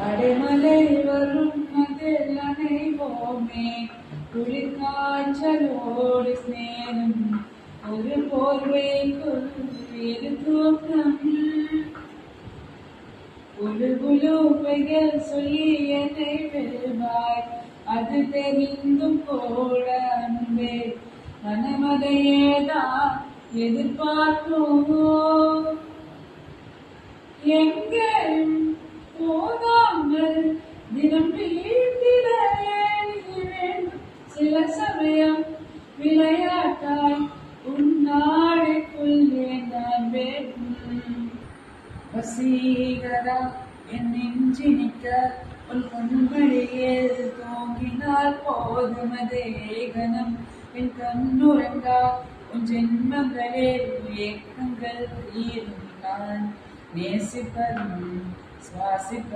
அடைமலை வரும் அதில் அணைவோமே குளிர்காய்ச்சலோடு ஸ்நேகம் ஒரு போர்வைக்குள் இரு தூக்கம் உழுகுழு பெயர் சொல்லி என்னை பெறுவாய் அது தெரிந்தும் கூட அன்பே மனமதையேதான் எதிர்பார்ப்போம் எங்கேயும் போதாமல் தினம் வீட்டிலேயே வேண்டும் சில சமயம் விளையாட்டாய் உன்னாடைக்குள்ளே நான் வேண்டும் வசீகரா என் நெஞ்சினிக்க உன் பொன்மடியில் தோங்கினால் போதுமதே கணம் என் கண்ணுறங்கா உன் ஜென்மங்களில் ஏக்கங்கள் தீரும் நான் நேசிப்பதும் சுவாசிப்பதும்